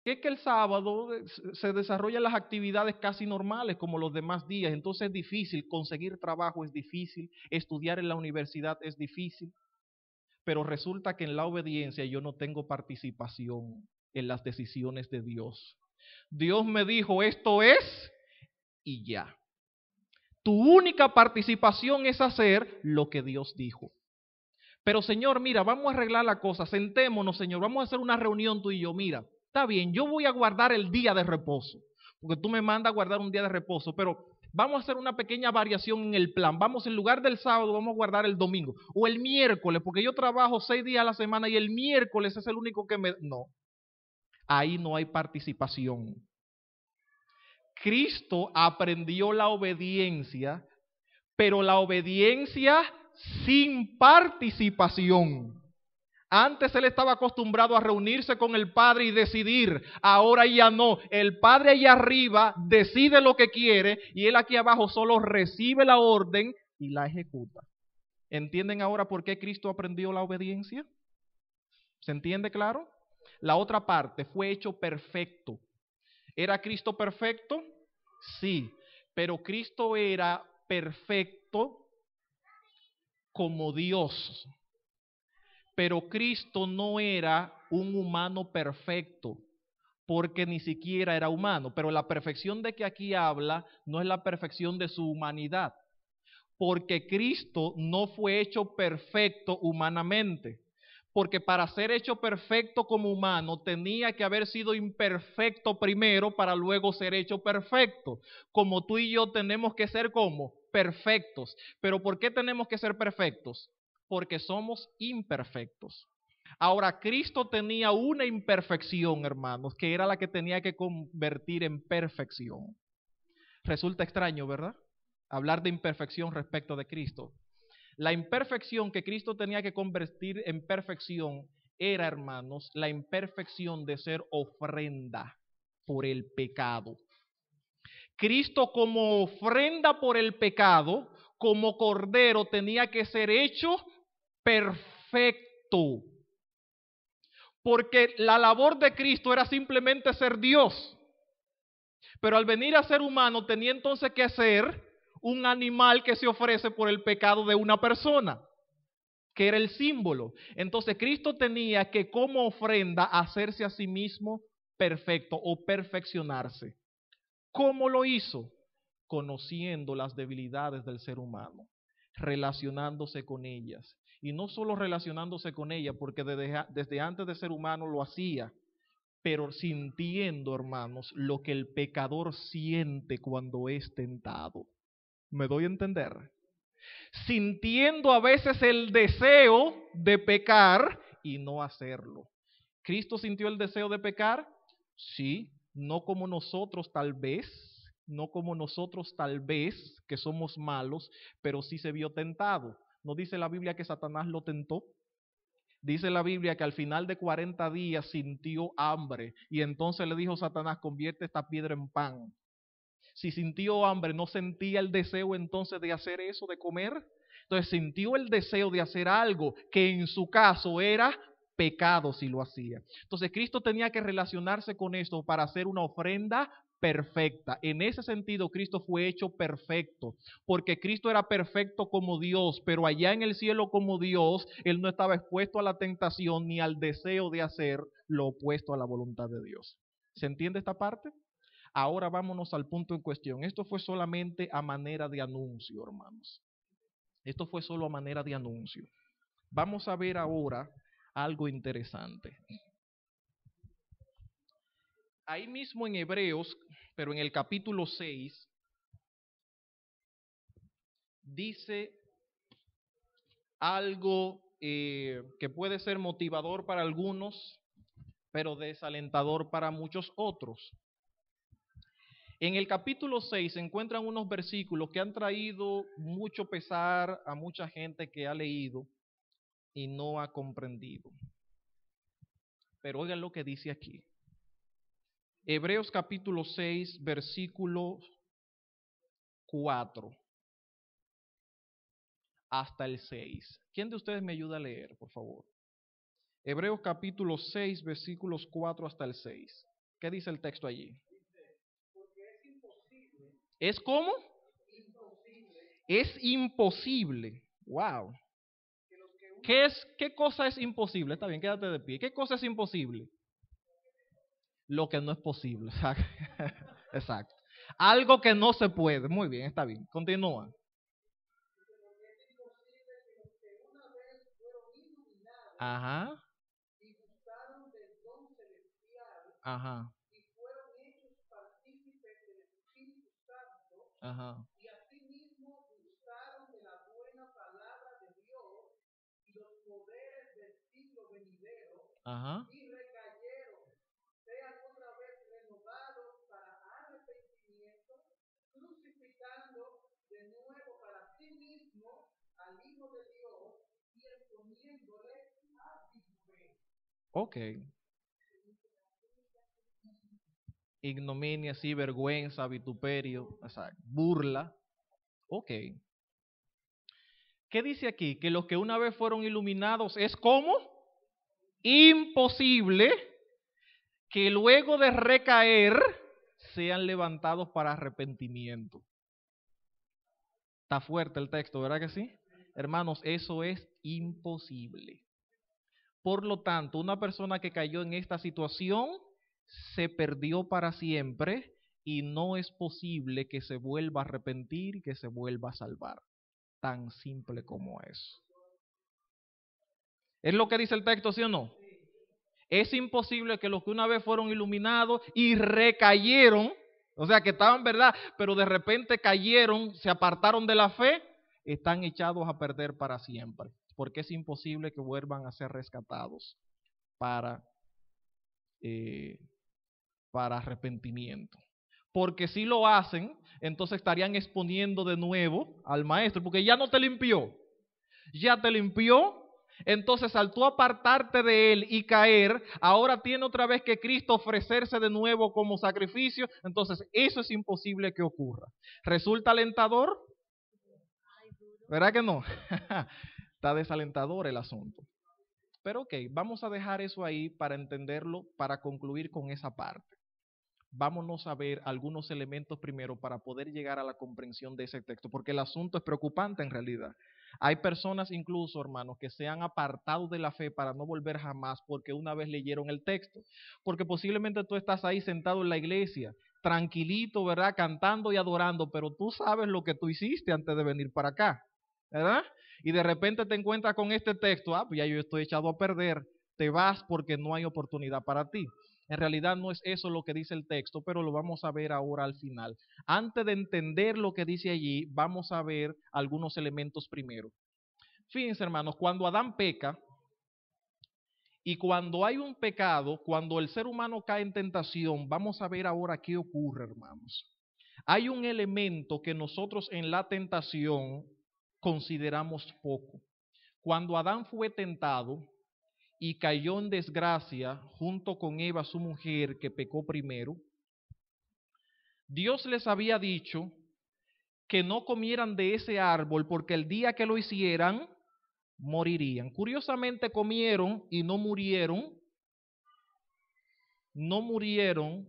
que es que el sábado se desarrollan las actividades casi normales como los demás días, entonces es difícil, conseguir trabajo es difícil, estudiar en la universidad es difícil, pero resulta que en la obediencia yo no tengo participación en las decisiones de Dios. Dios me dijo, esto es, y ya. Tu única participación es hacer lo que Dios dijo. Pero Señor, mira, vamos a arreglar la cosa, sentémonos, Señor, vamos a hacer una reunión tú y yo, mira, está bien, yo voy a guardar el día de reposo, porque tú me mandas a guardar un día de reposo, pero vamos a hacer una pequeña variación en el plan, vamos en lugar del sábado, vamos a guardar el domingo, o el miércoles, porque yo trabajo 6 días a la semana y el miércoles es el único que me... No, ahí no hay participación. Cristo aprendió la obediencia, pero la obediencia sin participación. Antes él estaba acostumbrado a reunirse con el Padre y decidir, ahora ya no. El Padre allá arriba decide lo que quiere y él aquí abajo solo recibe la orden y la ejecuta. ¿Entienden ahora por qué Cristo aprendió la obediencia? ¿Se entiende claro? La otra parte, fue hecho perfecto. ¿Era Cristo perfecto? Sí, pero Cristo era perfecto como Dios. Pero Cristo no era un humano perfecto, porque ni siquiera era humano. Pero la perfección de que aquí habla no es la perfección de su humanidad, porque Cristo no fue hecho perfecto humanamente. Porque para ser hecho perfecto como humano tenía que haber sido imperfecto primero para luego ser hecho perfecto. Como tú y yo tenemos que ser como perfectos. Pero ¿por qué tenemos que ser perfectos? Porque somos imperfectos. Ahora, Cristo tenía una imperfección, hermanos, que era la que tenía que convertir en perfección. Resulta extraño, ¿verdad? Hablar de imperfección respecto de Cristo. La imperfección que Cristo tenía que convertir en perfección era, hermanos, la imperfección de ser ofrenda por el pecado. Cristo como ofrenda por el pecado, como cordero, tenía que ser hecho perfecto. Porque la labor de Cristo era simplemente ser Dios. Pero al venir a ser humano tenía entonces que ser un animal que se ofrece por el pecado de una persona, que era el símbolo. Entonces Cristo tenía que como ofrenda hacerse a sí mismo perfecto o perfeccionarse. ¿Cómo lo hizo? Conociendo las debilidades del ser humano, relacionándose con ellas. Y no solo relacionándose con ellas, porque desde antes de ser humano lo hacía, pero sintiendo, hermanos, lo que el pecador siente cuando es tentado. ¿Me doy a entender? Sintiendo a veces el deseo de pecar y no hacerlo. ¿Cristo sintió el deseo de pecar? Sí, no como nosotros tal vez, que somos malos, pero sí se vio tentado. ¿No dice la Biblia que Satanás lo tentó? Dice la Biblia que al final de 40 días sintió hambre y entonces le dijo Satanás, convierte esta piedra en pan. Si sintió hambre, ¿no sentía el deseo entonces de hacer eso, de comer? Entonces sintió el deseo de hacer algo que en su caso era pecado si lo hacía. Entonces Cristo tenía que relacionarse con esto para hacer una ofrenda perfecta. En ese sentido, Cristo fue hecho perfecto, porque Cristo era perfecto como Dios, pero allá en el cielo como Dios, Él no estaba expuesto a la tentación ni al deseo de hacer lo opuesto a la voluntad de Dios. ¿Se entiende esta parte? Ahora vámonos al punto en cuestión. Esto fue solamente a manera de anuncio, hermanos. Esto fue solo a manera de anuncio. Vamos a ver ahora algo interesante. Ahí mismo en Hebreos, pero en el capítulo 6, dice algo que puede ser motivador para algunos, pero desalentador para muchos otros. En el capítulo 6 se encuentran unos versículos que han traído mucho pesar a mucha gente que ha leído y no ha comprendido. Pero oigan lo que dice aquí. Hebreos capítulo 6, versículo 4 hasta el 6. ¿Quién de ustedes me ayuda a leer, por favor? Hebreos capítulo 6, versículos 4 hasta el 6. ¿Qué dice el texto allí? ¿Es cómo? Es imposible. Wow. ¿Qué cosa es imposible? Está bien, quédate de pie. ¿Qué cosa es imposible? Lo que no es posible. Exacto. Algo que no se puede. Muy bien, está bien. Continúa. Ajá. Ajá. Ajá. Ajá. Ok. Ignominia, sí, vergüenza, vituperio, exacto, burla. Ok. ¿Qué dice aquí? Que los que una vez fueron iluminados es como imposible que luego de recaer sean levantados para arrepentimiento. Está fuerte el texto, ¿verdad que sí? Hermanos, eso es imposible. Por lo tanto, una persona que cayó en esta situación se perdió para siempre y no es posible que se vuelva a arrepentir y que se vuelva a salvar. Tan simple como eso. ¿Es lo que dice el texto, sí o no? Es imposible que los que una vez fueron iluminados y recayeron, o sea que estaban verdad, pero de repente cayeron, se apartaron de la fe, están echados a perder para siempre, porque es imposible que vuelvan a ser rescatados para, eh, para arrepentimiento. Porque si lo hacen, entonces estarían exponiendo de nuevo al maestro, porque ya no te limpió, ya te limpió. Entonces al tú apartarte de él y caer, ahora tiene otra vez que Cristo ofrecerse de nuevo como sacrificio. Entonces eso es imposible que ocurra. ¿Resulta alentador? ¿Verdad que no? Está desalentador el asunto. Pero ok, vamos a dejar eso ahí para entenderlo, para concluir con esa parte. Vámonos a ver algunos elementos primero para poder llegar a la comprensión de ese texto, porque el asunto es preocupante en realidad. Hay personas incluso, hermanos, que se han apartado de la fe para no volver jamás porque una vez leyeron el texto. Porque posiblemente tú estás ahí sentado en la iglesia, tranquilito, ¿verdad? Cantando y adorando, pero tú sabes lo que tú hiciste antes de venir para acá, ¿verdad? Y de repente te encuentras con este texto, pues ya yo estoy echado a perder, te vas porque no hay oportunidad para ti. En realidad no es eso lo que dice el texto, pero lo vamos a ver ahora al final. Antes de entender lo que dice allí, vamos a ver algunos elementos primero. Fíjense, hermanos, cuando Adán peca y cuando hay un pecado, cuando el ser humano cae en tentación, vamos a ver ahora qué ocurre, hermanos. Hay un elemento que nosotros en la tentación consideramos poco. Cuando Adán fue tentado, y cayó en desgracia junto con Eva, su mujer, que pecó primero, Dios les había dicho que no comieran de ese árbol porque el día que lo hicieran, morirían. Curiosamente comieron y no murieron, no murieron.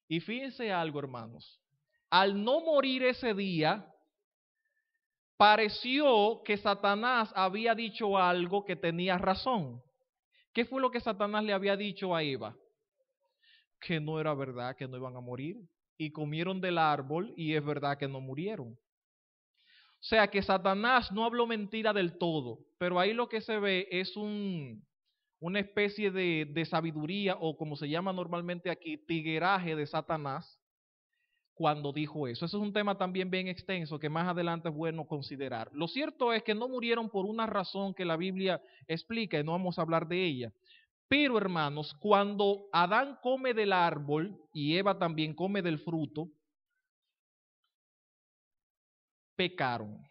Y fíjense algo, hermanos, al no morir ese día, pareció que Satanás había dicho algo que tenía razón. ¿Qué fue lo que Satanás le había dicho a Eva? Que no era verdad, que no iban a morir. Y comieron del árbol y es verdad que no murieron. O sea que Satanás no habló mentira del todo, pero ahí lo que se ve es una especie de sabiduría, o como se llama normalmente aquí, tigueraje de Satanás cuando dijo eso. Eso es un tema también bien extenso que más adelante es bueno considerar. Lo cierto es que no murieron por una razón que la Biblia explica y no vamos a hablar de ella. Pero hermanos, cuando Adán come del árbol y Eva también come del fruto, pecaron.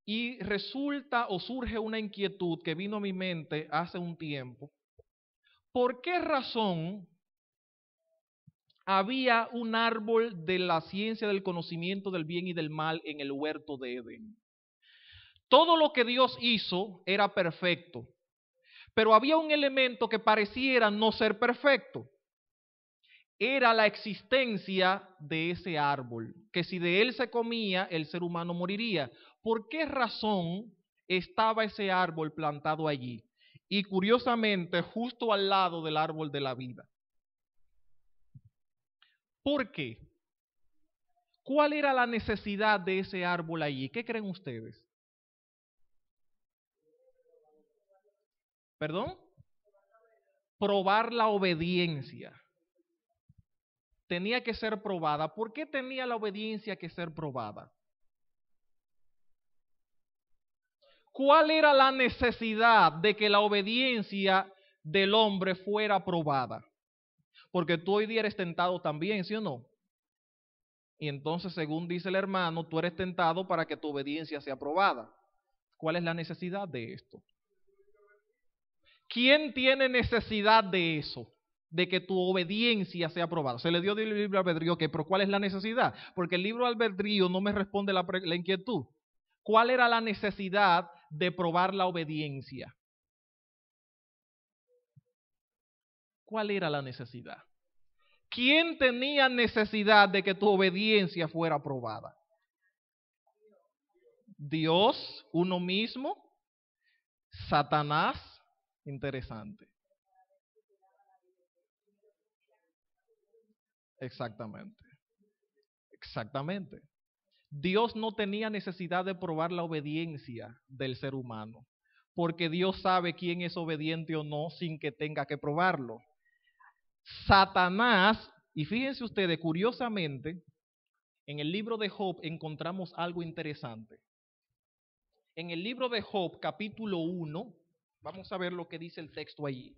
Y resulta o surge una inquietud que vino a mi mente hace un tiempo. ¿Por qué razón había un árbol de la ciencia del conocimiento del bien y del mal en el huerto de Edén? Todo lo que Dios hizo era perfecto. Pero había un elemento que pareciera no ser perfecto. Era la existencia de ese árbol, que si de él se comía, el ser humano moriría. ¿Por qué razón estaba ese árbol plantado allí? Y curiosamente, justo al lado del árbol de la vida. ¿Por qué? ¿Cuál era la necesidad de ese árbol allí? ¿Qué creen ustedes? ¿Perdón? Probar la obediencia. Tenía que ser probada. ¿Por qué tenía la obediencia que ser probada? ¿Cuál era la necesidad de que la obediencia del hombre fuera probada? Porque tú hoy día eres tentado también, ¿sí o no? Y entonces, según dice el hermano, tú eres tentado para que tu obediencia sea probada. ¿Cuál es la necesidad de esto? ¿Quién tiene necesidad de eso? De que tu obediencia sea aprobada. Se le dio el libre albedrío, ¿ok? Pero ¿cuál es la necesidad? Porque el libre albedrío no me responde la inquietud. ¿Cuál era la necesidad de probar la obediencia? ¿Cuál era la necesidad? ¿Quién tenía necesidad de que tu obediencia fuera aprobada? Dios, uno mismo, Satanás, interesante. Exactamente, exactamente. Dios no tenía necesidad de probar la obediencia del ser humano, porque Dios sabe quién es obediente o no sin que tenga que probarlo. Satanás, y fíjense ustedes, curiosamente, en el libro de Job encontramos algo interesante. En el libro de Job, capítulo 1, vamos a ver lo que dice el texto allí.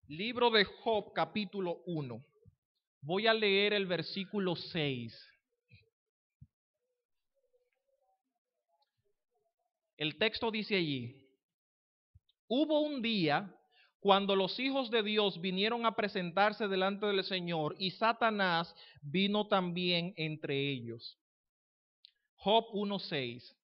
Libro de Job, capítulo 1. Voy a leer el versículo 6. El texto dice allí: hubo un día cuando los hijos de Dios vinieron a presentarse delante del Señor y Satanás vino también entre ellos. Job 1:6.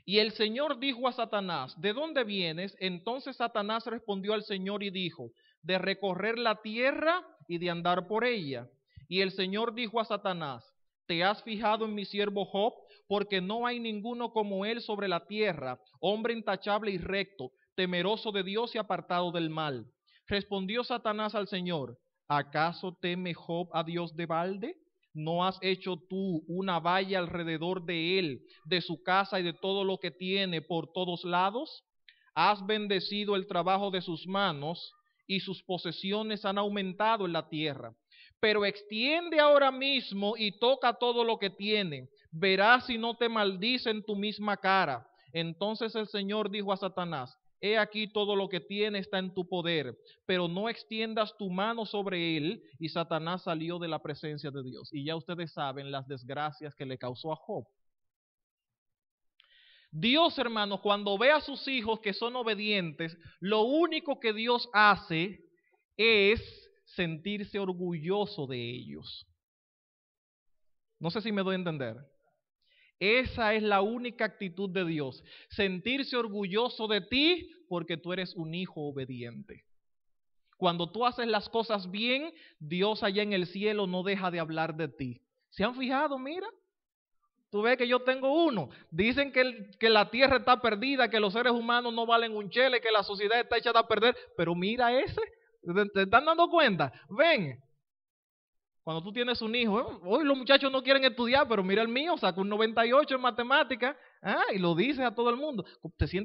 Y el Señor dijo a Satanás: ¿de dónde vienes? Entonces Satanás respondió al Señor y dijo: de recorrer la tierra y de andar por ella. Y el Señor dijo a Satanás: ¿te has fijado en mi siervo Job? Porque no hay ninguno como él sobre la tierra, hombre intachable y recto, temeroso de Dios y apartado del mal. Respondió Satanás al Señor: ¿acaso teme Job a Dios de balde? ¿No has hecho tú una valla alrededor de él, de su casa y de todo lo que tiene por todos lados? Has bendecido el trabajo de sus manos y sus posesiones han aumentado en la tierra. Pero extiende ahora mismo y toca todo lo que tiene. Verás si no te maldice en tu misma cara. Entonces el Señor dijo a Satanás: he aquí todo lo que tiene está en tu poder, pero no extiendas tu mano sobre él. Y Satanás salió de la presencia de Dios. Y ya ustedes saben las desgracias que le causó a Job. Dios, hermanos, cuando ve a sus hijos que son obedientes, lo único que Dios hace es sentirse orgulloso de ellos. No sé si me doy a entender. Esa es la única actitud de Dios, sentirse orgulloso de ti porque tú eres un hijo obediente. Cuando tú haces las cosas bien, Dios allá en el cielo no deja de hablar de ti. ¿Se han fijado? Mira, tú ves que yo tengo uno. Dicen que la tierra está perdida, que los seres humanos no valen un chele, que la sociedad está echada a perder. Pero mira ese, ¿te están dando cuenta? Ven. Cuando tú tienes un hijo, hoy los muchachos no quieren estudiar, pero mira el mío, sacó un 98 en matemáticas, y lo dice a todo el mundo. Te sientes